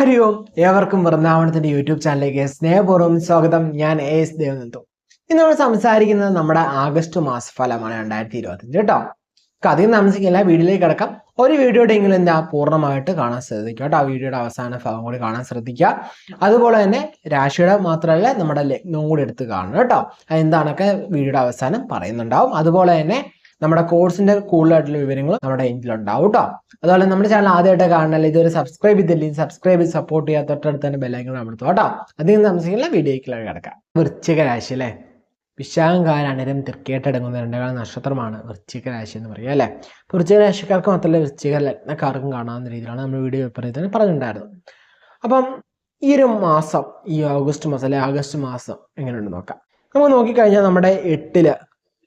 ഹരി ഓം, ഏവർക്കും വൃന്ദാവനത്തിന്റെ യൂട്യൂബ് ചാനലിലേക്ക് സ്നേഹപൂർവ്വം സ്വാഗതം. ഞാൻ എസ് ദേവനന്ദു. ഇന്ന് നമ്മൾ സംസാരിക്കുന്നത് നമ്മുടെ ആഗസ്റ്റ് മാസഫലമാണ് 2025 കേട്ടോ. അധികം താമസിക്കില്ല, വീഡിയോയിലേക്ക് കിടക്കാം. ഒരു വീഡിയോയുടെ എങ്കിലും എന്താ പൂർണ്ണമായിട്ട് കാണാൻ ശ്രദ്ധിക്കുക കേട്ടോ. ആ വീഡിയോയുടെ അവസാന ഭാഗം കൂടി കാണാൻ ശ്രദ്ധിക്കുക. അതുപോലെ തന്നെ രാശിയുടെ മാത്രമല്ല നമ്മുടെ ലഗ്നവും കൂടി എടുത്ത് കാണണം കേട്ടോ. അതെന്താണൊക്കെ വീഡിയോയുടെ അവസാനം പറയുന്നുണ്ടാവും. അതുപോലെ തന്നെ നമ്മുടെ കോഴ്സിന്റെ കൂടുതലായിട്ടുള്ള വിവരങ്ങൾ നമ്മുടെ എൻഡിലുണ്ടാവും കേട്ടോ. അതുപോലെ നമ്മുടെ ചാനൽ ആദ്യമായിട്ട് കാണാനല്ല, ഇതുവരെ സബ്സ്ക്രൈബ് ചെയ്തില്ലെങ്കിൽ സബ്സ്ക്രൈബ് ചെയ്ത് സപ്പോർട്ട് ചെയ്യാൻ തൊട്ടടുത്ത് തന്നെ ബെല്ലൈക്കൺ അമർത്തുക കേട്ടോ. അധികം താമസിക്കില്ല, വീഡിയോയിലേക്ക് കിടക്കാം. വൃശ്ചിക രാശി അല്ലേ, വിശാഖകാലനരം തൃക്കേട്ടടങ്ങുന്ന രണ്ടേകാല നക്ഷത്രമാണ് വൃശ്ചിക രാശി എന്ന് പറയുക അല്ലേ. വൃശ്ചിക രാശിക്കാർക്ക് മാത്രമല്ല വൃശ്ചിക ലഗ്നക്കാർക്കും കാണാവുന്ന രീതിയിലാണ് നമ്മൾ വീഡിയോ പറഞ്ഞിട്ടുണ്ടായിരുന്നത്. അപ്പം ഈ ഒരു മാസം, ഈ ഓഗസ്റ്റ് മാസം അല്ലെ ആഗസ്റ്റ് മാസം എങ്ങനെയുണ്ട് നോക്കാം. നമുക്ക് നോക്കിക്കഴിഞ്ഞാൽ നമ്മുടെ 8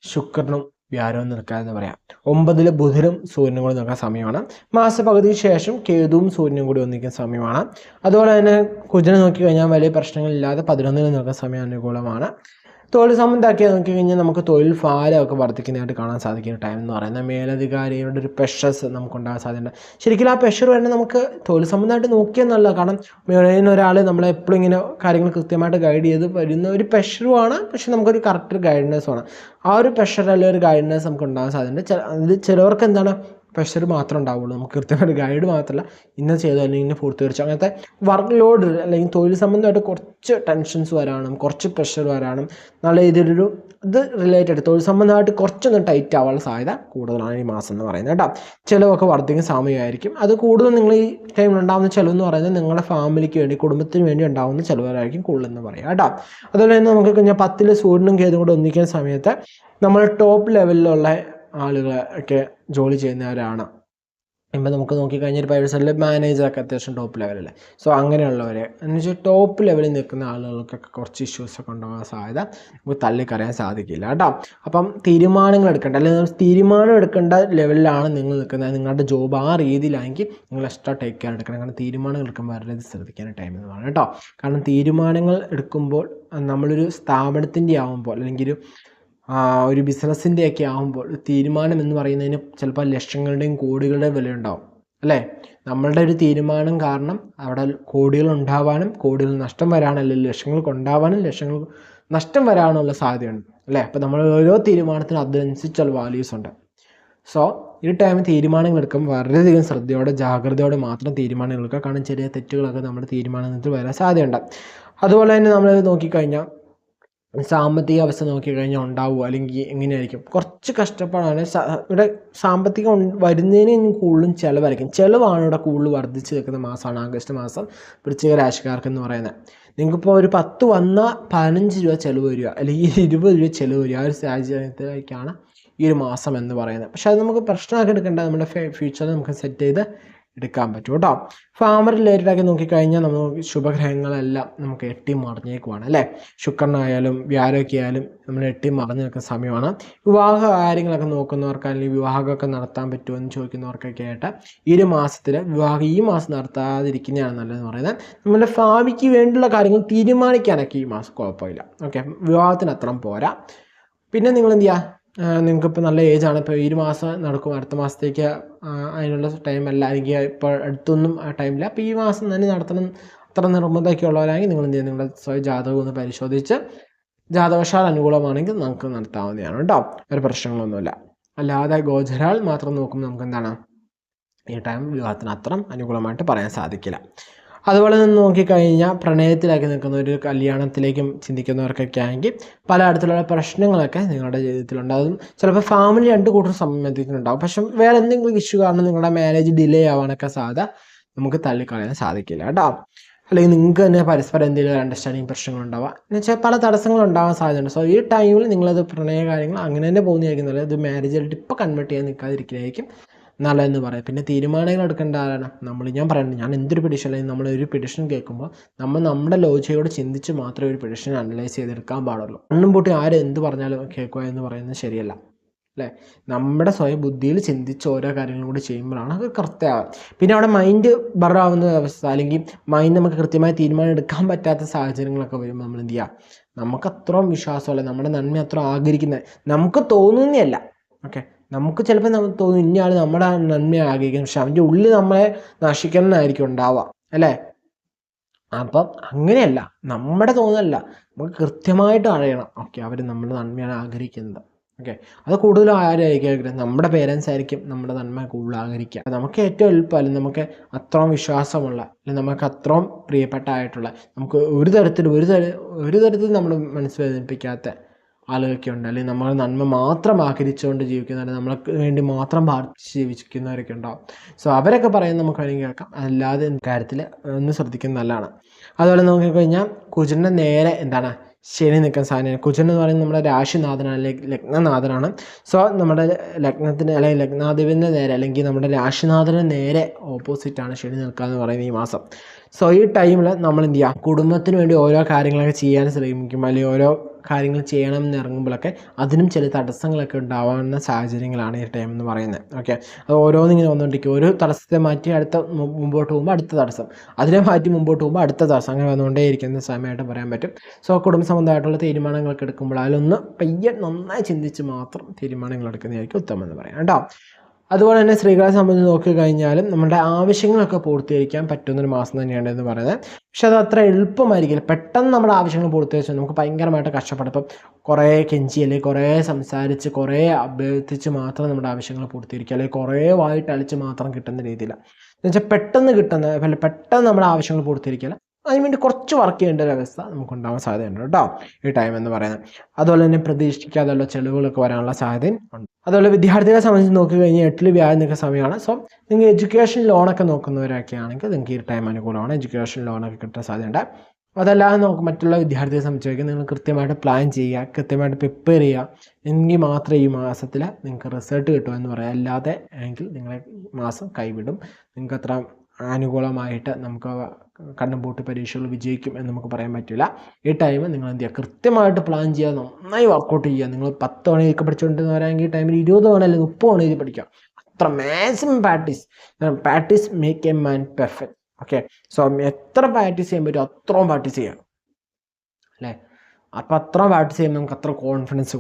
ശുക്രനും വ്യാഴവും നിൽക്കുക എന്ന് പറയാം. 9 ബുധനും സൂര്യനും കൂടി നിൽക്കുന്ന സമയമാണ്. മാസപകുതിക്ക് ശേഷം കേതുവും സൂര്യനും കൂടി ഒന്നിക്കുന്ന സമയമാണ്. അതുപോലെ തന്നെ കുജനെ നോക്കിക്കഴിഞ്ഞാൽ വലിയ പ്രശ്നങ്ങളില്ലാതെ 11 നിൽക്കുന്ന സമയം അനുകൂലമാണ്. തൊഴിൽ സംബന്ധമാക്കിയാൽ നോക്കിക്കഴിഞ്ഞാൽ നമുക്ക് തൊഴിൽ ഭാരമൊക്കെ വർദ്ധിക്കുന്നതായിട്ട് കാണാൻ സാധിക്കുന്ന ടൈം എന്ന് പറയുന്നത് മേലധികാരികളുടെ ഒരു പ്രഷർസ് നമുക്കുണ്ടാകാൻ സാധ്യതയുണ്ട്. ശരിക്കും ആ പ്രഷർ വരുന്നത് നമുക്ക് തൊഴിൽ സംബന്ധമായിട്ട് നോക്കിയാൽ നല്ല, കാരണം മേളിൽ ഒരാൾ നമ്മളെ എപ്പോഴും ഇങ്ങനെ കാര്യങ്ങൾ കൃത്യമായിട്ട് ഗൈഡ് ചെയ്ത് വരുന്ന ഒരു പ്രഷറുമാണ്. പക്ഷെ നമുക്കൊരു കറക്റ്റ് ഗൈഡൻസുമാണ്. ആ ഒരു പ്രഷർ അല്ലെങ്കിൽ ഒരു ഗൈഡൻസ് നമുക്ക് ഉണ്ടാകാൻ സാധ്യതയുണ്ട്. ചിലവർക്ക് എന്താണ് പ്രഷർ മാത്രമേ ഉണ്ടാവുള്ളൂ, നമുക്ക് കൃത്യമായിട്ട് ഗൈഡ് മാത്രമല്ല ഇന്ന ചെയ്തു അല്ലെങ്കിൽ ഇന്ന പൂർത്തീകരിച്ചു. അങ്ങനത്തെ വർക്ക് ലോഡ് അല്ലെങ്കിൽ തൊഴിൽ സംബന്ധമായിട്ട് കുറച്ച് ടെൻഷൻസ് വരാനും കുറച്ച് പ്രഷർ വരാനും നല്ല രീതിയിലൊരു ഇത് റിലേറ്റഡ് തൊഴിൽ സംബന്ധമായിട്ട് കുറച്ചൊന്ന് ടൈറ്റ് ആവാനുള്ള സാധ്യത കൂടുതലാണ് ഈ മാസം എന്ന് പറയുന്നത് കേട്ടോ. ചിലവൊക്കെ വർദ്ധിക്കുന്ന സമയമായിരിക്കും. അത് കൂടുതൽ നിങ്ങൾ ഈ ടൈമിൽ ഉണ്ടാകുന്ന ചിലവെന്ന് പറയുന്നത് നിങ്ങളുടെ ഫാമിലിക്ക് വേണ്ടി, കുടുംബത്തിന് വേണ്ടി ഉണ്ടാകുന്ന ചിലവരായിരിക്കും കൂടുതലെന്ന് പറയാം കേട്ടോ. അതുപോലെ തന്നെ നമുക്ക് കഴിഞ്ഞാൽ 10 സൂര്യനും കേതും കൂടെ ഒന്നിക്കുന്ന സമയത്ത് നമ്മൾ ടോപ്പ് ലെവലിലുള്ള ആളുകളൊക്കെ ജോലി ചെയ്യുന്നവരാണ്. ഇപ്പം നമുക്ക് നോക്കിക്കഴിഞ്ഞാൽ ഒരു പ്രൈവറ്റ് സെക്ടറിൽ മാനേജറൊക്കെ അത്യാവശ്യം ടോപ്പ് ലെവലല്ലേ. സോ അങ്ങനെയുള്ളവരെ എന്ന് വെച്ചാൽ ടോപ്പ് ലെവലിൽ നിൽക്കുന്ന ആളുകൾക്കൊക്കെ കുറച്ച് ഇഷ്യൂസൊക്കെ ഉണ്ടാകാൻ സാധ്യത നമുക്ക് തള്ളിക്കറിയാൻ സാധിക്കില്ല കേട്ടോ. അപ്പം തീരുമാനങ്ങൾ എടുക്കേണ്ട, അല്ലെങ്കിൽ തീരുമാനം എടുക്കേണ്ട ലെവലിലാണ് നിങ്ങൾ നിൽക്കുന്നത്. നിങ്ങളുടെ ജോബ് ആ രീതിയിലാണെങ്കിൽ നിങ്ങൾ എക്സ്ട്രാ ടേക്ക് കെയർ എടുക്കണം. കാരണം തീരുമാനങ്ങൾ എടുക്കുമ്പോൾ വളരെ ശ്രദ്ധിക്കാൻ ടൈം എന്ന് പറയുന്നത് കേട്ടോ. കാരണം തീരുമാനങ്ങൾ എടുക്കുമ്പോൾ നമ്മളൊരു സ്ഥാപനത്തിൻ്റെ ആകുമ്പോൾ അല്ലെങ്കിൽ ഒരു ബിസിനസ്സിൻ്റെയൊക്കെ ആകുമ്പോൾ തീരുമാനം എന്ന് പറയുന്നതിന് ചിലപ്പോൾ ലക്ഷങ്ങളുടെയും കോടികളുടെയും വില ഉണ്ടാവും അല്ലേ. നമ്മളുടെ ഒരു തീരുമാനം കാരണം അവിടെ കോടികൾ ഉണ്ടാവാനും കോടികൾ നഷ്ടം വരാനും, അല്ലെങ്കിൽ ലക്ഷങ്ങൾ കൊണ്ടാവാനും ലക്ഷങ്ങൾ നഷ്ടം വരാനുള്ള സാധ്യതയുണ്ട് അല്ലേ. അപ്പോൾ നമ്മൾ ഓരോ തീരുമാനത്തിനും അതിനനുസരിച്ചുള്ള വാല്യൂസ് ഉണ്ട്. സോ ഈ ടൈമിൽ തീരുമാനങ്ങൾ എടുക്കുമ്പോൾ വളരെയധികം ശ്രദ്ധയോടെ ജാഗ്രതയോടെ മാത്രം തീരുമാനങ്ങൾ എടുക്കുക. കാരണം ചെറിയ തെറ്റുകളൊക്കെ നമ്മുടെ തീരുമാനത്തിൽ വരാൻ സാധ്യതയുണ്ട്. അതുപോലെ തന്നെ നമ്മൾ നോക്കിക്കഴിഞ്ഞാൽ സാമ്പത്തിക അവസ്ഥ നോക്കിക്കഴിഞ്ഞാൽ ഉണ്ടാവുക അല്ലെങ്കിൽ എങ്ങനെയായിരിക്കും, കുറച്ച് കഷ്ടപ്പാടാണ്. ഇവിടെ സാമ്പത്തികം വരുന്നതിന് കൂടുതലും ചിലവായിരിക്കും. ചിലവാണ് ഇവിടെ കൂടുതൽ വർദ്ധിച്ച് നിൽക്കുന്ന മാസമാണ് ആഗസ്റ്റ് മാസം വൃശ്ചിക രാശിക്കാർക്ക് എന്ന് പറയുന്നത്. നിങ്ങൾക്കിപ്പോൾ ഒരു 10 വന്നാൽ 15 രൂപ ചിലവ് വരിക, അല്ലെങ്കിൽ 20 രൂപ ചിലവ് വരിക. ആ ഒരു സാഹചര്യത്തിലേക്കാണ് ഈ ഒരു മാസം എന്ന് പറയുന്നത്. പക്ഷെ അത് നമുക്ക് പ്രശ്നമാക്കി എടുക്കേണ്ട, നമ്മുടെ ഫ്യൂച്ചറിൽ നമുക്ക് സെറ്റ് ചെയ്ത് എടുക്കാൻ പറ്റും കേട്ടോ. ഫാമർ റിലേറ്റഡാക്കി നോക്കിക്കഴിഞ്ഞാൽ നമ്മൾ ശുഭഗ്രഹങ്ങളെല്ലാം നമുക്ക് എട്ടി മറിഞ്ഞേക്കുവാണ് അല്ലേ. ശുക്രനായാലും വ്യാഴമൊക്കെ ആയാലും നമ്മൾ എട്ടി മറിഞ്ഞ് നിൽക്കുന്ന സമയമാണ്. വിവാഹ കാര്യങ്ങളൊക്കെ നോക്കുന്നവർക്ക് അല്ലെങ്കിൽ വിവാഹമൊക്കെ നടത്താൻ പറ്റുമോ എന്ന് ചോദിക്കുന്നവർക്കൊക്കെ ആയിട്ട് ഈ ഒരു മാസത്തിൽ വിവാഹം ഈ മാസം നടത്താതിരിക്കുന്നതാണ് നല്ലതെന്ന് പറയുന്നത്. നമ്മുടെ ഭാവിക്ക് വേണ്ടിയുള്ള കാര്യങ്ങൾ തീരുമാനിക്കാനൊക്കെ ഈ മാസം കുഴപ്പമില്ല. ഓക്കെ, വിവാഹത്തിന് അത്രയും പോരാ. പിന്നെ നിങ്ങൾ എന്ത് ചെയ്യുക, നിങ്ങൾക്കിപ്പോൾ നല്ല ഏജാണ്, ഇപ്പോൾ ഈ മാസം നടക്കും, അടുത്ത മാസത്തേക്ക് അതിനുള്ള ടൈമല്ല, അല്ലെങ്കിൽ ഇപ്പോൾ അടുത്തൊന്നും ആ ടൈമില്ല, അപ്പോൾ ഈ മാസം തന്നെ നടത്തണം അത്ര നിർബന്ധമൊക്കെ ഉള്ളവരാണെങ്കിൽ നിങ്ങൾ എന്ത് ചെയ്യുക, നിങ്ങളുടെ സ്വയം ജാതകം ഒന്ന് പരിശോധിച്ച് ജാതകവശാൽ അനുകൂലമാണെങ്കിൽ നമുക്ക് നടത്താവുന്നതാണ് കേട്ടോ. ഒരു പ്രശ്നങ്ങളൊന്നുമില്ല. അല്ലാതെ ഗോചരാൽ മാത്രം നോക്കുമ്പോൾ നമുക്ക് എന്താണ് ഈ ടൈം വിവാഹത്തിന് അത്ര അനുകൂലമായിട്ട് പറയാൻ സാധിക്കില്ല. അതുപോലെ തന്നെ നോക്കിക്കഴിഞ്ഞാൽ പ്രണയത്തിലാക്കി നിൽക്കുന്ന ഒരു കല്യാണത്തിലേക്കും ചിന്തിക്കുന്നവർക്കൊക്കെ ആണെങ്കിൽ പല തരത്തിലുള്ള പ്രശ്നങ്ങളൊക്കെ നിങ്ങളുടെ ജീവിതത്തിലുണ്ടാകും. ചിലപ്പോൾ ഫാമിലി 2 കൂട്ടർ സംബന്ധിക്കുന്നുണ്ടാകും. പക്ഷെ വേറെ എന്തെങ്കിലും ഇഷ്യൂ കാരണം നിങ്ങളുടെ മാരേജ് ഡിലേ ആവാനൊക്കെ സാധ്യത നമുക്ക് തള്ളിക്കളയാൻ സാധിക്കില്ല കേട്ടോ. അല്ലെങ്കിൽ നിങ്ങൾക്ക് തന്നെ പരസ്പരം എന്തെങ്കിലും അണ്ടർസ്റ്റാൻഡിങ് പ്രശ്നങ്ങളുണ്ടാവുക എന്ന് വെച്ചാൽ പല തടസ്സങ്ങളുണ്ടാകാൻ സാധ്യതയുണ്ട്. സോ ഈ ടൈമിൽ നിങ്ങളത് പ്രണയ കാര്യങ്ങൾ അങ്ങനെ തന്നെ പോകുന്നതായിരിക്കും നല്ലത്. ഇത് മാരേജായിട്ട് ഇപ്പോൾ കൺവേർട്ട് ചെയ്യാൻ നിൽക്കാതിരിക്കുന്നതായിരിക്കും നല്ലതെന്ന് പറയാം. പിന്നെ തീരുമാനങ്ങൾ എടുക്കേണ്ട ആരാണ് ഞാൻ പറയുന്നത്. ഞാൻ എന്തൊരു പെഡിഷൻ അല്ലെങ്കിൽ നമ്മളൊരു പെഡിഷൻ കേൾക്കുമ്പോൾ നമ്മുടെ ലോജിയോട് ചിന്തിച്ച് മാത്രമേ ഒരു പെഡിഷൻ അനലൈസ് ചെയ്തെടുക്കാൻ പാടുള്ളൂ. കണ്ണും പൂട്ടി ആരും എന്ത് പറഞ്ഞാലും കേൾക്കുക എന്ന് പറയുന്നത് ശരിയല്ല അല്ലേ. നമ്മുടെ സ്വയം ബുദ്ധിയിൽ ചിന്തിച്ച് ഓരോ കാര്യങ്ങളും കൂടി ചെയ്യുമ്പോഴാണ് അത് കറക്റ്റാവുക. പിന്നെ അവിടെ മൈൻഡ് ബറാവുന്ന അവസ്ഥ, അല്ലെങ്കിൽ മൈൻഡ് നമുക്ക് കൃത്യമായി തീരുമാനം എടുക്കാൻ പറ്റാത്ത സാഹചര്യങ്ങളൊക്കെ വരുമ്പോൾ നമ്മൾ എന്ത് ചെയ്യുക, നമുക്ക് അത്രയും വിശ്വാസമല്ല, നമ്മുടെ നന്മ അത്ര ആഗ്രഹിക്കുന്നത് നമുക്ക് തോന്നുന്നതല്ല. ഓക്കെ, നമുക്ക് ചിലപ്പോൾ നമുക്ക് തോന്നും ഇന്നയാൾ നമ്മുടെ നന്മ ആഗ്രഹിക്കും, പക്ഷെ അവൻ്റെ ഉള്ളിൽ നമ്മളെ നശിക്കണമെന്നായിരിക്കും ഉണ്ടാവുക അല്ലേ. അപ്പം അങ്ങനെയല്ല, നമ്മുടെ തോന്നലല്ല, നമുക്ക് കൃത്യമായിട്ട് അറിയണം. ഓക്കെ, അവർ നമ്മുടെ നന്മയാണ് ആഗ്രഹിക്കുന്നത്. ഓക്കെ, അത് കൂടുതലും ആരായിരിക്കും? നമ്മുടെ പേരൻസ് ആയിരിക്കും നമ്മുടെ നന്മ കൂടുതൽ ആഗ്രഹിക്കുക. നമുക്ക് ഏറ്റവും എളുപ്പം, അല്ലെങ്കിൽ നമുക്ക് അത്രയും വിശ്വാസമുള്ള, അല്ലെങ്കിൽ നമുക്ക് അത്രയും പ്രിയപ്പെട്ടായിട്ടുള്ള, നമുക്ക് ഒരു തരത്തിൽ നമ്മൾ മനസ്സ് വേദനിപ്പിക്കാത്ത ആളുകളൊക്കെ ഉണ്ട്. അല്ലെങ്കിൽ നമ്മൾ നന്മ മാത്രം ആഗ്രഹിച്ചുകൊണ്ട് ജീവിക്കുന്ന, നമ്മൾക്ക് വേണ്ടി മാത്രം പ്രാർത്ഥിച്ച് ജീവിക്കുന്നവരൊക്കെ ഉണ്ടാവും. സോ അവരൊക്കെ പറയുന്നത് നമുക്ക് വേണമെങ്കിൽ കേൾക്കാം, അല്ലാതെ കാര്യത്തിൽ ഒന്ന് ശ്രദ്ധിക്കുന്നത് നല്ലതാണ്. അതുപോലെ നോക്കിക്കഴിഞ്ഞാൽ കുജൻ്റെ നേരെ എന്താണ് ശനി നിൽക്കുന്ന സാധനമാണ്. കുജൻ എന്ന് പറയുന്നത് നമ്മുടെ രാശിനാഥനാണ്, അല്ലെങ്കിൽ ലഗ്നനാഥനാണ്. സോ നമ്മുടെ ലഗ്നത്തിന്, അല്ലെങ്കിൽ ലഗ്നാധിപൻ്റെ നേരെ, അല്ലെങ്കിൽ നമ്മുടെ രാശിനാഥന് നേരെ ഓപ്പോസിറ്റാണ് ശനി നിൽക്കുക എന്ന് പറയുന്നത് ഈ മാസം. സോ ഈ ടൈമിൽ നമ്മൾ എന്ത് ചെയ്യുക, കുടുംബത്തിന് വേണ്ടി ഓരോ കാര്യങ്ങളൊക്കെ ചെയ്യാൻ ശ്രമിക്കുമ്പോൾ, അല്ലെങ്കിൽ ഓരോ കാര്യങ്ങൾ ചെയ്യണം എന്ന് ഇറങ്ങുമ്പോഴൊക്കെ അതിനും ചില തടസ്സങ്ങളൊക്കെ ഉണ്ടാവാവുന്ന സാഹചര്യങ്ങളാണ് ഈ ടൈം എന്ന് പറയുന്നത്. ഓക്കെ, അത് ഓരോന്നിങ്ങനെ വന്നുകൊണ്ടിരിക്കും. ഒരു തടസ്സത്തെ മാറ്റി അടുത്ത മുമ്പോട്ട് പോകുമ്പോൾ അടുത്ത തടസ്സം, അതിനെ മാറ്റി മുമ്പോട്ട് പോകുമ്പോൾ അടുത്ത തടസ്സം, അങ്ങനെ വന്നുകൊണ്ടേയിരിക്കുന്ന സമയമായിട്ട് പറയാൻ പറ്റും. സോ കുടുംബ സംബന്ധമായിട്ടുള്ള തീരുമാനങ്ങളൊക്കെ എടുക്കുമ്പോൾ അതിലൊന്ന് പയ്യെ നന്നായി ചിന്തിച്ച് മാത്രം തീരുമാനങ്ങൾ എടുക്കുന്നതായിരിക്കും ഉത്തമം എന്ന് പറയാം കേട്ടോ. അതുപോലെ തന്നെ സ്ത്രീകളെ സംബന്ധിച്ച് നോക്കിക്കഴിഞ്ഞാലും നമ്മുടെ ആവശ്യങ്ങളൊക്കെ പൂർത്തീകരിക്കാൻ പറ്റുന്നൊരു മാസം തന്നെയാണ് എന്ന് പറയുന്നത്. പക്ഷെ അത് അത്ര എളുപ്പമായിരിക്കില്ല. പെട്ടെന്ന് നമ്മുടെ ആവശ്യങ്ങൾ പൂർത്തീകരിച്ചാൽ നമുക്ക് ഭയങ്കരമായിട്ട് കഷ്ടപ്പെടും. ഇപ്പം കുറേ കെഞ്ചി, അല്ലെങ്കിൽ കുറേ സംസാരിച്ച്, കുറേ അഭ്യർത്ഥിച്ച് മാത്രം നമ്മുടെ ആവശ്യങ്ങൾ പൂർത്തീകരിക്കുക, അല്ലെങ്കിൽ കുറേ വായിട്ടളിച്ച് മാത്രം കിട്ടുന്ന രീതിയിലാണ്. എന്നുവെച്ചാൽ പെട്ടെന്ന് നമ്മുടെ ആവശ്യങ്ങൾ പൂർത്തീകരിക്കുക, അതിനുവേണ്ടി കുറച്ച് വർക്ക് ചെയ്യേണ്ട ഒരു അവസ്ഥ നമുക്കുണ്ടാവാൻ സാധ്യതയുണ്ട് കേട്ടോ ഈ ടൈം എന്ന് പറയുന്നത്. അതുപോലെ തന്നെ പ്രതീക്ഷിക്കാതെയുള്ള ചെലവുകളൊക്കെ വരാനുള്ള സാധ്യതയും ഉണ്ട്. അതുപോലെ വിദ്യാർത്ഥികളെ സംബന്ധിച്ച് നോക്കിക്കഴിഞ്ഞാൽ 8ൽ വ്യാഴം നിൽക്കുന്ന സമയമാണ്. സോ നിങ്ങൾ എഡ്യൂക്കേഷൻ ലോണൊക്കെ നോക്കുന്നവരൊക്കെ ആണെങ്കിൽ നിങ്ങൾക്ക് ഈ ടൈം അനുകൂലമാണ്, എഡ്യൂക്കേഷൻ ലോണൊക്കെ കിട്ടാൻ സാധ്യതയുണ്ട്. അതല്ലാതെ നമുക്ക് മറ്റുള്ള വിദ്യാർത്ഥിയെ സംബന്ധിച്ച് നിങ്ങൾ കൃത്യമായിട്ട് പ്ലാൻ ചെയ്യുക, കൃത്യമായിട്ട് പ്രിപ്പയർ ചെയ്യുക, എങ്കിൽ മാത്രമേ ഈ മാസത്തിൽ നിങ്ങൾക്ക് റിസൾട്ട് കിട്ടുമെന്ന് പറയാം. അല്ലാതെ എങ്കിൽ നിങ്ങളെ മാസം കൈവിടും. നിങ്ങൾക്ക് അത്ര അനുകൂലമായിട്ട് നമുക്ക് കണ്ണും പൂട്ടി പരീക്ഷകൾ വിജയിക്കും എന്ന് നമുക്ക് പറയാൻ പറ്റില്ല. ഈ ടൈം നിങ്ങൾ എന്ത് ചെയ്യുക, കൃത്യമായിട്ട് പ്ലാൻ ചെയ്യുക, നന്നായി വർക്കൗട്ട് ചെയ്യുക. നിങ്ങൾ 10 തവണ ഇതൊക്കെ പഠിച്ചുകൊണ്ടിരുന്നവരാണെങ്കിൽ ഈ ടൈമിൽ 20 തവണ അല്ലെങ്കിൽ 30 തവണ ഇത് പഠിക്കാം. അത്ര maximum practice make a man perfect. Okay, so എത്ര പ്രാക്ടീസ് ചെയ്യാൻ പറ്റും അത്രയും പ്രാക്ടീസ് ചെയ്യാം അല്ലേ. അപ്പോൾ അത്ര പ്രാക്ടീസ് ചെയ്യുമ്പോൾ നമുക്ക് അത്ര കോൺഫിഡൻസ്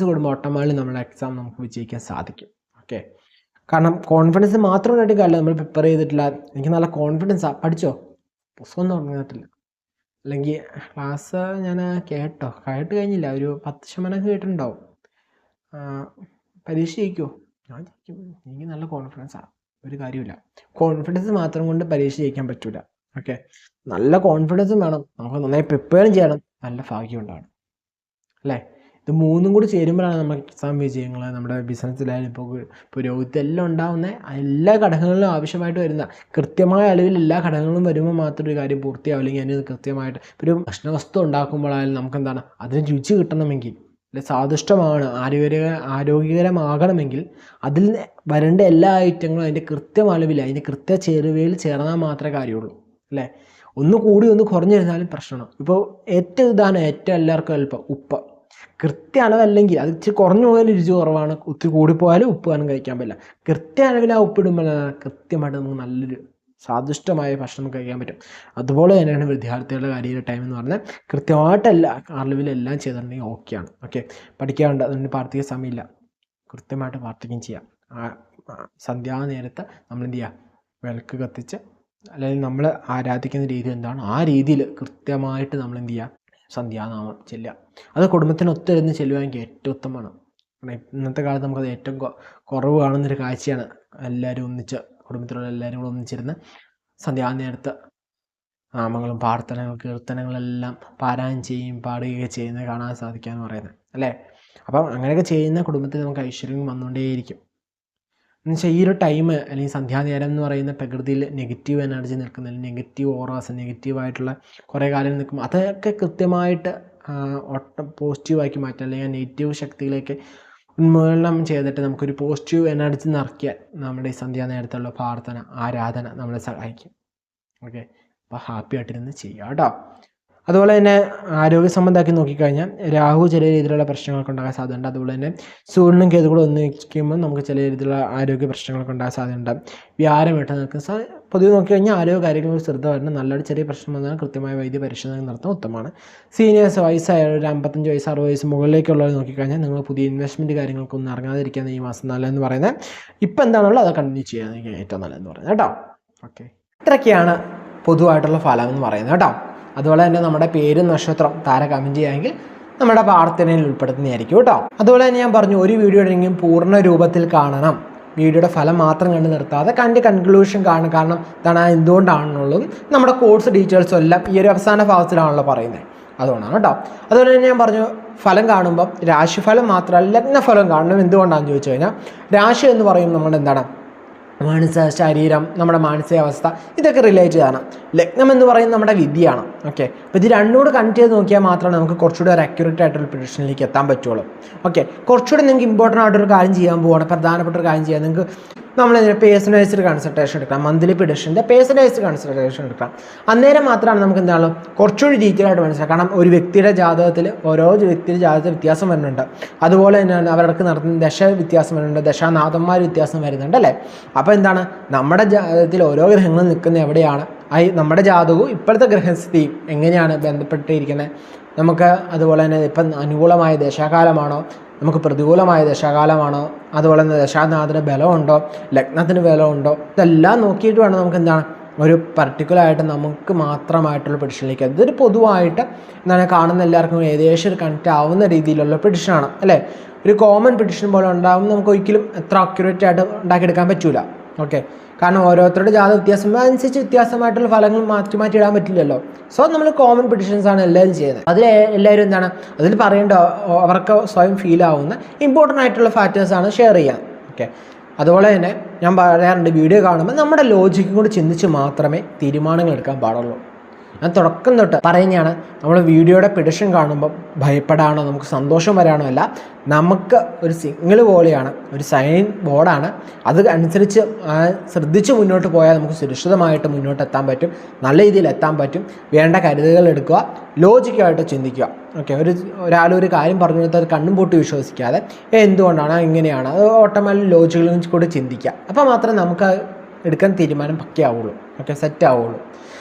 കൂടുമ്പോൾ ഓട്ടോമാറ്റിക്കലി നമ്മുടെ എക്സാം നമുക്ക് വിജയിക്കാൻ സാധിക്കും. ഓക്കെ, കാരണം കോൺഫിഡൻസ് മാത്രമായിട്ട് കാര്യമില്ല, നമ്മൾ പ്രിപ്പയർ ചെയ്തിട്ടില്ല, എനിക്ക് നല്ല കോൺഫിഡൻസാണ്, പഠിച്ചോ, പുസ്തകം തുടങ്ങിയിട്ടില്ല, അല്ലെങ്കിൽ ക്ലാസ് ഞാൻ കേട്ട് കഴിഞ്ഞില്ല, ഒരു 10% കേട്ടിട്ടുണ്ടാവും, പരീക്ഷ ജയിക്കുമോ, ഞാൻ ജയിക്കും, എനിക്ക് നല്ല കോൺഫിഡൻസാണ്, ഒരു കാര്യമില്ല. കോൺഫിഡൻസ് മാത്രം കൊണ്ട് പരീക്ഷ ജയിക്കാൻ പറ്റില്ല. ഓക്കെ, നല്ല കോൺഫിഡൻസും വേണം, നമുക്ക് നന്നായി പ്രിപ്പയറും ചെയ്യണം, നല്ല ഭാഗ്യം ഉണ്ടാവണം അല്ലേ. ഇത് മൂന്നും കൂടി ചേരുമ്പോഴാണ് നമുക്ക് എക്സാം വിജയങ്ങൾ, നമ്മുടെ ബിസിനസ്സിലായാലും ഇപ്പോൾ പുരോഗതി എല്ലാം ഉണ്ടാകുന്ന എല്ലാ ഘടകങ്ങളിലും ആവശ്യമായിട്ട് വരുന്ന കൃത്യമായ അളവിൽ എല്ലാ ഘടകങ്ങളും വരുമ്പോൾ മാത്രം ഒരു കാര്യം പൂർത്തിയാവില്ലെങ്കിൽ അതിന് കൃത്യമായിട്ട് ഒരു ഭക്ഷണവസ്തു ഉണ്ടാക്കുമ്പോഴായാലും നമുക്ക് എന്താണ് അതിന് രുചി കിട്ടണമെങ്കിൽ, അല്ലെ സ്വാദിഷ്ടമാണ്, ആരോഗ്യകരമാകണമെങ്കിൽ അതിൽ വരേണ്ട എല്ലാ ഐറ്റങ്ങളും അതിൻ്റെ കൃത്യം അളവിൽ, അതിൻ്റെ കൃത്യ ചേരുവയിൽ ചേർന്നാൽ മാത്രമേ കാര്യമുള്ളൂ അല്ലേ. ഒന്ന് കൂടി ഒന്ന് കുറഞ്ഞിരുന്നാലും പ്രശ്നമാണ്. ഇപ്പോൾ ഏറ്റവും എല്ലാവർക്കും എളുപ്പം ഉപ്പ്, കൃത്യ അളവല്ലെങ്കിൽ അത് ഇച്ചിരി കുറഞ്ഞു പോയാലും രുചി കുറവാണ്, ഒത്തിരി കൂടിപ്പോയാലും ഉപ്പ് കാരണം കഴിക്കാൻ പറ്റില്ല. കൃത്യ അളവിൽ ആ ഉപ്പിടുമ്പോൾ കൃത്യമായിട്ട് നമുക്ക് നല്ലൊരു സ്വാദിഷ്ടമായ ഭക്ഷണം കഴിക്കാൻ പറ്റും. അതുപോലെ തന്നെയാണ് വിദ്യാർത്ഥികളുടെ കാര്യ ടൈം എന്ന് പറഞ്ഞാൽ കൃത്യമായിട്ട് എല്ലാ അളവിലെല്ലാം ചെയ്തിട്ടുണ്ടെങ്കിൽ ഓക്കെയാണ്. ഓക്കെ, പഠിക്കാറുണ്ട്, അതുകൊണ്ട് പ്രാർത്ഥിക്കാൻ സമയമില്ല, കൃത്യമായിട്ട് പ്രാർത്ഥിക്കുകയും ചെയ്യാം. സന്ധ്യാനേരത്ത് നമ്മൾ എന്ത് ചെയ്യുക, വിളക്ക് കത്തിച്ച്, അല്ലെങ്കിൽ നമ്മൾ ആരാധിക്കുന്ന രീതി എന്താണ് ആ രീതിയിൽ കൃത്യമായിട്ട് നമ്മൾ എന്ത് ചെയ്യുക, സന്ധ്യാനാമം ചെല്ലുക. അത് കുടുംബത്തിന് ഒത്തിരുന്ന് ചെല്ലുവാണെങ്കിൽ ഏറ്റവും ഉത്തമമാണ്. ഇന്നത്തെ കാലത്ത് നമുക്കത് ഏറ്റവും കുറവ് കാണുന്നൊരു കാഴ്ചയാണ്. എല്ലാവരും ഒന്നിച്ച്, കുടുംബത്തിലുള്ള എല്ലാവരും കൂടെ ഒന്നിച്ചിരുന്ന് സന്ധ്യാനേരത്ത് നാമങ്ങളും പ്രാർത്ഥനകളും കീർത്തനങ്ങളെല്ലാം പാരായണം പാടുകയൊക്കെ ചെയ്യുന്നത് കാണാൻ സാധിക്കുക എന്ന് പറയുന്നത് അല്ലേ. അപ്പം അങ്ങനെയൊക്കെ ചെയ്യുന്ന കുടുംബത്തിൽ നമുക്ക് ഐശ്വര്യം വന്നുകൊണ്ടേയിരിക്കും. എന്നുവെച്ചാൽ ഈ ഒരു ടൈം, അല്ലെങ്കിൽ സന്ധ്യാനേരം എന്ന് പറയുന്ന പ്രകൃതിയിൽ നെഗറ്റീവ് എനർജി നിൽക്കുന്നില്ല, നെഗറ്റീവ് ഓറാസ്, നെഗറ്റീവായിട്ടുള്ള കുറേ കാലം നിൽക്കും, അതൊക്കെ കൃത്യമായിട്ട് പോസിറ്റീവാക്കി മാറ്റാം, അല്ലെങ്കിൽ നെഗറ്റീവ് ശക്തിയിലേക്ക് ഉന്മൂലനം ചെയ്തിട്ട് നമുക്കൊരു പോസിറ്റീവ് എനർജി നിറയ്ക്കാൻ നമ്മുടെ ഈ സന്ധ്യാനേരത്തുള്ള പ്രാർത്ഥന, ആരാധന നമ്മളെ സഹായിക്കും. ഓക്കെ, അപ്പോൾ ഹാപ്പി ആയിട്ടിരുന്ന് ചെയ്യുക കേട്ടോ. അതുപോലെ തന്നെ ആരോഗ്യ സംബന്ധമാക്കി നോക്കിക്കഴിഞ്ഞാൽ രാഹു ചില രീതിയിലുള്ള പ്രശ്നങ്ങളൊക്കെ ഉണ്ടാകാൻ സാധ്യതയുണ്ട്. അതുപോലെ തന്നെ സൂര്യനും കേതു കൂടെ ഒന്നിക്കുമ്പോൾ നമുക്ക് ചില രീതിയിലുള്ള ആരോഗ്യ പ്രശ്നങ്ങളൊക്കെ ഉണ്ടാകാൻ സാധ്യതയുണ്ട്. വ്യാഴമിട്ട് നിൽക്കുന്ന പൊതുവെ നോക്കിക്കഴിഞ്ഞാൽ ആരോഗ്യ കാര്യങ്ങളിൽ ശ്രദ്ധ വരണം. നല്ലൊരു ചെറിയ പ്രശ്നം വന്നാൽ കൃത്യമായ വൈദ്യ പരിശോധന നടത്താൻ ഉത്തമമാണ്. സീനിയേഴ്സ് വയസ്സായ ഒരു 55 വയസ്സ് 60 വയസ്സ് മുകളിലേക്കുള്ളവർ നോക്കിക്കഴിഞ്ഞാൽ നിങ്ങൾ പുതിയ ഇൻവെസ്റ്റ്മെൻറ്റ് കാര്യങ്ങൾക്കൊന്നും ഇറങ്ങാതിരിക്കാൻ ഈ മാസം നല്ലതെന്ന് പറയുന്നത്. ഇപ്പം എന്താണുള്ളത് അത് കണ്ടിന്യൂ ചെയ്യാൻ ഏറ്റവും നല്ലതെന്ന് പറയുന്നത് കേട്ടോ. ഓക്കെ, ഇത്രയൊക്കെയാണ് പൊതുവായിട്ടുള്ള ഫലം എന്ന് പറയുന്നത് കേട്ടോ. അതുപോലെ തന്നെ നമ്മുടെ പേരും നക്ഷത്രം താഴെ കമൻറ്റ് ചെയ്യുമെങ്കിൽ നമ്മുടെ പ്രാർത്ഥനയിൽ ഉൾപ്പെടുത്തുന്നതായിരിക്കും കേട്ടോ. അതുപോലെ തന്നെ ഞാൻ പറഞ്ഞു, ഒരു വീഡിയോ ആണെങ്കിലും പൂർണ്ണ രൂപത്തിൽ കാണണം, വീഡിയോയുടെ ഫലം മാത്രം കണ്ട് നിർത്താതെ കൺക്ലൂഷൻ കാണും. കാരണം ഇതാണ് എന്തുകൊണ്ടാണെന്നുള്ളതും നമ്മുടെ കോഴ്സ് ഡീറ്റെയിൽസും എല്ലാം ഈ ഒരു അവസാന ഭാഗത്തിലാണല്ലോ പറയുന്നത്, അതുകൊണ്ടാണ് കേട്ടോ. അതുപോലെ തന്നെ ഞാൻ പറഞ്ഞു, ഫലം കാണുമ്പം രാശിഫലം മാത്രമല്ല ലഗ്നഫലം കാണണം. എന്തുകൊണ്ടാണെന്ന് ചോദിച്ചു കഴിഞ്ഞാൽ രാശി എന്ന് പറയുമ്പോൾ നമ്മുടെ എന്താണ് ശരീരം, നമ്മുടെ മാനസികാവസ്ഥ, ഇതൊക്കെ റിലേറ്റ് ചെയ്യണം. ലഗ്നം എന്ന് പറയുന്നത് നമ്മുടെ വിധിയാണ്. ഓക്കെ, അപ്പോൾ ഇത് രണ്ടും കൂടെ കണക്ട് ചെയ്ത് നോക്കിയാൽ മാത്രമേ നമുക്ക് കുറച്ചുകൂടി ഒരു അക്യുറേറ്റ് ആയിട്ടൊരു പ്രിഡിക്ഷനിലേക്ക് എത്താൻ പറ്റുള്ളൂ. ഓക്കെ, കുറച്ചുകൂടി നിങ്ങൾക്ക് ഇമ്പോർട്ടൻ്റ് ആയിട്ടൊരു കാര്യം ചെയ്യാൻ പോവുകയാണ്, പ്രധാനപ്പെട്ട ഒരു കാര്യം ചെയ്യാൻ നിങ്ങൾക്ക് നമ്മൾ പേഴ്സണലൈസ്ഡ് കൺസൾട്ടേഷൻ എടുക്കണം. മന്ത്ലി പ്രിഡിക്ഷൻ്റെ പേഴ്സണലൈസ്ഡ് കൺസൾട്ടേഷൻ എടുക്കണം. അന്നേരം മാത്രമാണ് നമുക്ക് എന്താണ് കുറച്ചുകൂടി ഡീറ്റെയിൽ ആയിട്ട് മനസ്സിലാക്കാം. കാരണം ഒരു വ്യക്തിയുടെ ജാതകത്തിൽ ഓരോ വ്യക്തിയുടെ ജാതകത്തിൽ വ്യത്യാസം വരുന്നുണ്ട്. അതുപോലെ തന്നെയാണ് അവർക്ക് നടത്തുന്ന ദശ വ്യത്യാസം വരുന്നുണ്ട്, ദശാനാഥന്മാർ വ്യത്യാസം വരുന്നുണ്ട് അല്ലേ. അപ്പോൾ എന്താണ് നമ്മുടെ ജാതകത്തിൽ ഓരോ ഗ്രഹങ്ങളും നിൽക്കുന്ന എവിടെയാണ്, നമ്മുടെ ജാതകവും ഇപ്പോഴത്തെ ഗ്രഹസ്ഥിതിയും എങ്ങനെയാണ് ബന്ധപ്പെട്ടിരിക്കുന്നത് നമുക്ക്. അതുപോലെ തന്നെ ഇപ്പം അനുകൂലമായ ദശാകാലമാണോ, നമുക്ക് പ്രതികൂലമായ ദശാകാലമാണോ, അതുപോലെ തന്നെ ദശാനാഥന് ബലമുണ്ടോ, ലഗ്നത്തിന് ബലമുണ്ടോ, ഇതെല്ലാം നോക്കിയിട്ട് വേണം നമുക്ക് എന്താണ് ഒരു പർട്ടിക്കുലറായിട്ട് നമുക്ക് മാത്രമായിട്ടുള്ള പ്രിഡിക്ഷനിലേക്ക്. ഇതൊരു പൊതുവായിട്ട് എന്താണ് കാണുന്ന എല്ലാവർക്കും ഏകദേശം ഒരു കണക്റ്റ് ആവുന്ന രീതിയിലുള്ള പ്രിഡിക്ഷനാണ് അല്ലേ. ഒരു കോമൺ പ്രിഡിക്ഷൻ പോലെ ഉണ്ടാകും, നമുക്ക് ഒരിക്കലും എത്ര അക്യുറേറ്റ് ആയിട്ട് ഉണ്ടാക്കിയെടുക്കാൻ പറ്റില്ല. ഓക്കെ, കാരണം ഓരോരുത്തരുടെ ജാതക വ്യത്യാസം അനുസരിച്ച് വ്യത്യാസമായിട്ടുള്ള ഫലങ്ങൾ മാറ്റി ഇടാൻ പറ്റില്ലല്ലോ. സോ നമ്മൾ കോമൺ പ്രിഡിക്ഷൻസ് ആണ് എല്ലാവരും ചെയ്യുന്നത്. അതിൽ എല്ലാവരും എന്താണ് അതിൽ പറയേണ്ട അവർക്ക് സ്വയം ഫീൽ ആവുന്ന ഇമ്പോർട്ടൻ്റ് ആയിട്ടുള്ള ഫാക്ടേഴ്സാണ് ഷെയർ ചെയ്യാൻ. ഓക്കെ, അതുപോലെ തന്നെ ഞാൻ പറയാറുണ്ട്, വീഡിയോ കാണുമ്പോൾ നമ്മുടെ ലോജിക്കും കൂടി ചിന്തിച്ച് മാത്രമേ തീരുമാനങ്ങൾ എടുക്കാൻ പാടുള്ളൂ. ഞാൻ തുടക്കം തൊട്ട് പറയുന്നതാണ്, നമ്മൾ വീഡിയോയുടെ പ്രിഡിക്ഷൻ കാണുമ്പോൾ ഭയപ്പെടാനോ നമുക്ക് സന്തോഷം വരാനോ അല്ല, നമുക്ക് ഒരു സിഗ്നൽ പോലെയാണ്, ഒരു സൈൻ ബോർഡാണ്. അത് അനുസരിച്ച് ശ്രദ്ധിച്ച് മുന്നോട്ട് പോയാൽ നമുക്ക് സുരക്ഷിതമായിട്ട് മുന്നോട്ട് എത്താൻ പറ്റും, നല്ല രീതിയിൽ എത്താൻ പറ്റും. വേണ്ട കരുതലുകൾ എടുക്കുക, ലോജിക്കായിട്ട് ചിന്തിക്കുക. ഓക്കെ, ഒരാളൊരു കാര്യം പറഞ്ഞു കൊടുത്താൽ അത് കണ്ണും പൂട്ടി വിശ്വസിക്കാതെ എന്തുകൊണ്ടാണ് ഇങ്ങനെയാണ്, അത് ഓട്ടോമാറ്റിക് ലോജിക്കലും കൂടി ചിന്തിക്കുക. അപ്പോൾ മാത്രമേ നമുക്ക് എടുക്കാൻ തീരുമാനം പക്കയാവുള്ളൂ. ഓക്കെ, സെറ്റ് ആവുള്ളൂ.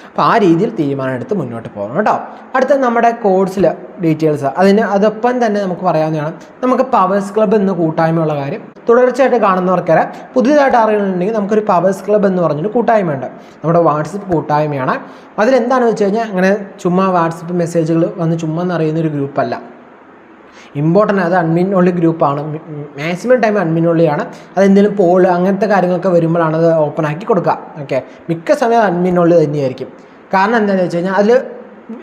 അപ്പോൾ ആ രീതിയിൽ തീരുമാനം എടുത്ത് മുന്നോട്ട് പോകണം കേട്ടോ. അടുത്ത നമ്മുടെ കോഴ്സിൽ ഡീറ്റെയിൽസ് അതൊപ്പം തന്നെ നമുക്ക് പറയാവുന്നതാണ്, നമുക്ക് പവേഴ്സ് ക്ലബ്ബ് എന്ന കൂട്ടായ്മയുള്ള കാര്യം തുടർച്ചയായിട്ട് കാണുന്നവർക്കറിയാം. പുതിയതായിട്ട് അറിയുന്നുണ്ടെങ്കിൽ നമുക്കൊരു പവേഴ്സ് ക്ലബ്ബ് എന്ന് പറഞ്ഞൊരു കൂട്ടായ്മയുണ്ട്, നമ്മുടെ വാട്സപ്പ് കൂട്ടായ്മയാണ്. അതിലെന്താണെന്ന് വെച്ച് കഴിഞ്ഞാൽ അങ്ങനെ ചുമ്മാ വാട്സപ്പ് മെസ്സേജുകൾ വന്ന് ചുമ്മാ എന്നറിയുന്നൊരു ഗ്രൂപ്പല്ല, ഇമ്പോർട്ടൻ്റ്. അത് അഡ്മിൻ ഓൺലി ഗ്രൂപ്പാണ്, മാക്സിമം ടൈം അഡ്മിൻ ഓൺലിയാണ്. അതെന്തെങ്കിലും പോൾ അങ്ങനത്തെ കാര്യങ്ങളൊക്കെ വരുമ്പോഴാണ് അത് ഓപ്പൺ ആക്കി കൊടുക്കുക. ഓക്കെ, മിക്ക സമയം അഡ്മിൻ ഓൺലി തന്നെയായിരിക്കും. കാരണം എന്താണെന്ന് വെച്ച് കഴിഞ്ഞാൽ അതിൽ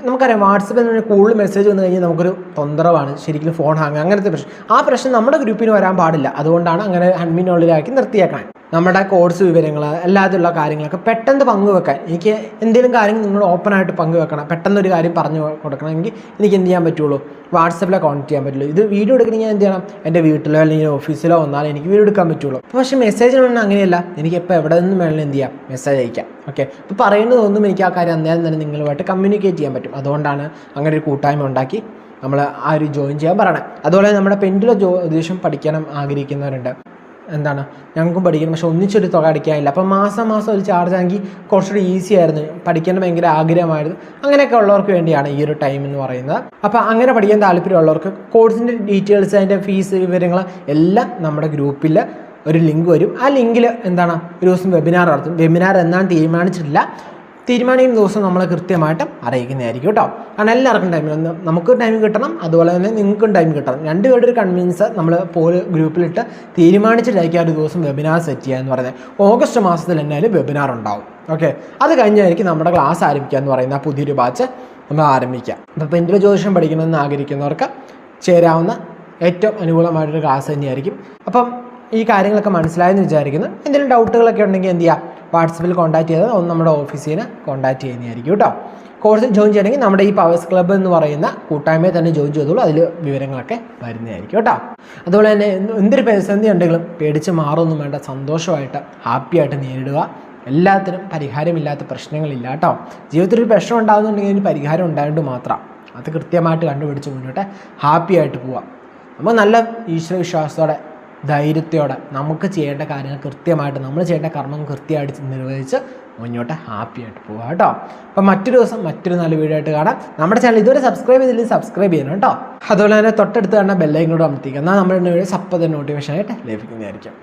നമുക്കറിയാം വാട്സപ്പിൽ നിന്ന് കൂടുതൽ മെസ്സേജ് വന്നു കഴിഞ്ഞാൽ നമുക്കൊരു തൊന്തരവാണ്, ശരിക്കും ഫോൺ ഹാങ്, അങ്ങനത്തെ പ്രശ്നം. ആ പ്രശ്നം നമ്മുടെ ഗ്രൂപ്പിന് വരാൻ പാടില്ല. അതുകൊണ്ടാണ് അങ്ങനെ അഡ്മിൻ ഓൺലിയാക്കി നിർത്തിയേക്കാൻ. നമ്മുടെ കോഴ്സ് വിവരങ്ങൾ അല്ലാതെയുള്ള കാര്യങ്ങളൊക്കെ പെട്ടെന്ന് പങ്കുവെക്കാൻ, എനിക്ക് എന്തെങ്കിലും കാര്യങ്ങൾ നിങ്ങൾ ഓപ്പണായിട്ട് പങ്കുവെക്കണം, പെട്ടെന്നൊരു കാര്യം പറഞ്ഞു കൊടുക്കണമെങ്കിൽ എനിക്ക് എന്ത് ചെയ്യാൻ പറ്റുള്ളൂ, വാട്സപ്പിലെ കോൺടാക്ട് ചെയ്യാൻ പറ്റുള്ളൂ. ഇത് വീഡിയോ എടുക്കണമെങ്കിൽ ഞാൻ എന്ത് ചെയ്യണം, എൻ്റെ വീട്ടിലോ അല്ലെങ്കിൽ ഓഫീസിലോ വന്നാലും എനിക്ക് വീഡിയോ എടുക്കാൻ പറ്റുള്ളൂ. പക്ഷേ മെസ്സേജിനൊന്നും അങ്ങനെയല്ല, എനിക്ക് എപ്പോൾ എവിടെ നിന്നും വേണമെങ്കിലും എന്ത് ചെയ്യാം, മെസ്സേജ് അയക്കാം. ഓക്കെ, അപ്പോൾ പറയുന്നതൊന്നും എനിക്ക് ആ കാര്യം അന്നേരം തന്നെ നിങ്ങളുമായിട്ട് കമ്മ്യൂണിക്കേറ്റ് ചെയ്യാൻ പറ്റും. അതുകൊണ്ടാണ് അങ്ങനെ ഒരു കൂട്ടായ്മ ഉണ്ടാക്കി നമ്മൾ ആ ഒരു ജോയിൻ ചെയ്യാൻ പറയണേ. അതുപോലെ നമ്മുടെ പെൻഡിലോ ജ്യോതിഷം പഠിക്കണം ആഗ്രഹിക്കുന്നവരുണ്ട്, എന്താണ് ഞങ്ങൾക്കും പഠിക്കണം, പക്ഷെ ഒന്നിച്ചൊരു തുക അടിക്കാനില്ല. അപ്പം മാസം ഒരു ചാർജ് ആണെങ്കിൽ കുറച്ചുകൂടി ഈസി ആയിരുന്നു, പഠിക്കാൻ ഭയങ്കര ആഗ്രഹമായിരുന്നു. അങ്ങനെയൊക്കെ ഉള്ളവർക്ക് വേണ്ടിയാണ് ഈ ഒരു ടൈം എന്ന് പറയുന്നത്. അപ്പോൾ അങ്ങനെ പഠിക്കാൻ താല്പര്യമുള്ളവർക്ക് കോഴ്സിൻ്റെ ഡീറ്റെയിൽസ്, അതിൻ്റെ ഫീസ് വിവരങ്ങൾ എല്ലാം നമ്മുടെ ഗ്രൂപ്പിൽ ഒരു ലിങ്ക് വരും. ആ ലിങ്കിൽ എന്താണ് ഒരു ദിവസം വെബിനാർ നടത്തും. വെബിനാർ എന്നാണ് തീരുമാനിച്ചിട്ടില്ല, തീരുമാനിക്കുന്ന ദിവസം നമ്മൾ കൃത്യമായിട്ടും അറിയിക്കുന്നതായിരിക്കും കേട്ടോ. കാരണം എല്ലാവർക്കും ടൈം, നമുക്ക് ടൈം കിട്ടണം, അതുപോലെ തന്നെ നിങ്ങൾക്കും ടൈം കിട്ടണം. രണ്ടുപേരുടെ ഒരു കൺവീൻസ് നമ്മൾ ഗ്രൂപ്പിലിട്ട് തീരുമാനിച്ചിട്ടായിരിക്കും ആ ഒരു ദിവസം വെബിനാർ സെറ്റ് ചെയ്യുക എന്ന് പറയുന്നത്. ഓഗസ്റ്റ് മാസത്തിൽ എന്നാലും വെബിനാർ ഉണ്ടാവും. ഓക്കെ, അത് കഴിഞ്ഞായിരിക്കും നമ്മുടെ ക്ലാസ് ആരംഭിക്കുക എന്ന് പറയുന്ന ആ പുതിയൊരു ബാച്ച് നമ്മൾ ആരംഭിക്കുക. അപ്പോൾ പെൻഡിലോ ജ്യോതിഷം പഠിക്കണമെന്ന് ആഗ്രഹിക്കുന്നവർക്ക് ചേരാവുന്ന ഏറ്റവും അനുകൂലമായിട്ടൊരു ക്ലാസ് തന്നെയായിരിക്കും. അപ്പം ഈ കാര്യങ്ങളൊക്കെ മനസ്സിലായെന്ന് വിചാരിക്കുന്നു. എന്തെങ്കിലും ഡൗട്ടുകളൊക്കെ ഉണ്ടെങ്കിൽ എന്ത് ചെയ്യുക, വാട്സപ്പിൽ കോൺടാക്ട് ചെയ്താൽ ഒന്ന് നമ്മുടെ ഓഫീസിനെ കോൺടാക്ട് ചെയ്യുന്നതായിരിക്കും കേട്ടോ. കോഴ്സിൽ ജോയിൻ ചെയ്യണമെങ്കിൽ നമ്മുടെ ഈ പവേഴ്സ് ക്ലബ്ബ് എന്ന് പറയുന്ന കൂട്ടായ്മയെ തന്നെ ജോയിൻ ചെയ്തോളൂ, അതിൽ വിവരങ്ങളൊക്കെ വരുന്നതായിരിക്കും കേട്ടോ. അതുപോലെ തന്നെ എന്തൊരു പ്രതിസന്ധി ഉണ്ടെങ്കിലും പേടിച്ച് മാറൊന്നും വേണ്ട, സന്തോഷമായിട്ട് ഹാപ്പിയായിട്ട് നേരിടുക. എല്ലാത്തിനും പരിഹാരമില്ലാത്ത പ്രശ്നങ്ങളില്ല കേട്ടോ. ജീവിതത്തിൽ ഒരു പ്രശ്നം ഉണ്ടാകുന്നുണ്ടെങ്കിൽ അതിന് പരിഹാരം ഉണ്ടായിട്ട് മാത്രം അത് കൃത്യമായിട്ട് കണ്ടുപിടിച്ച് മുന്നോട്ട് ഹാപ്പിയായിട്ട് പോവാം. നമ്മൾ നല്ല ഈശ്വരവിശ്വാസത്തോടെ ധൈര്യത്തോടെ നമുക്ക് ചെയ്യേണ്ട കാര്യങ്ങൾ കൃത്യമായിട്ട്, നമ്മൾ ചെയ്യേണ്ട കർമ്മം കൃത്യമായിട്ട് നിർവഹിച്ച് മുന്നോട്ട് ഹാപ്പിയായിട്ട് പോവുക കേട്ടോ. അപ്പം മറ്റൊരു ദിവസം മറ്റൊരു നല്ല വീഡിയോ ആയിട്ട് കാണാം. നമ്മുടെ ചാനൽ ഇതുവരെ സബ്സ്ക്രൈബ് ചെയ്തില്ലെങ്കിൽ സബ്സ്ക്രൈബ് ചെയ്യണം കേട്ടോ. അതുപോലെ തന്നെ തൊട്ടടുത്ത് കാണുന്ന ബെല്ലൈക്കൻ കൂടെ അമർത്തിക്കുക, എന്നാൽ നമ്മുടെ വീഡിയോസ് അപ്പോൾ തന്നെ നോട്ടിഫിക്കേഷൻ ആയിട്ട് ലഭിക്കുന്നതായിരിക്കും.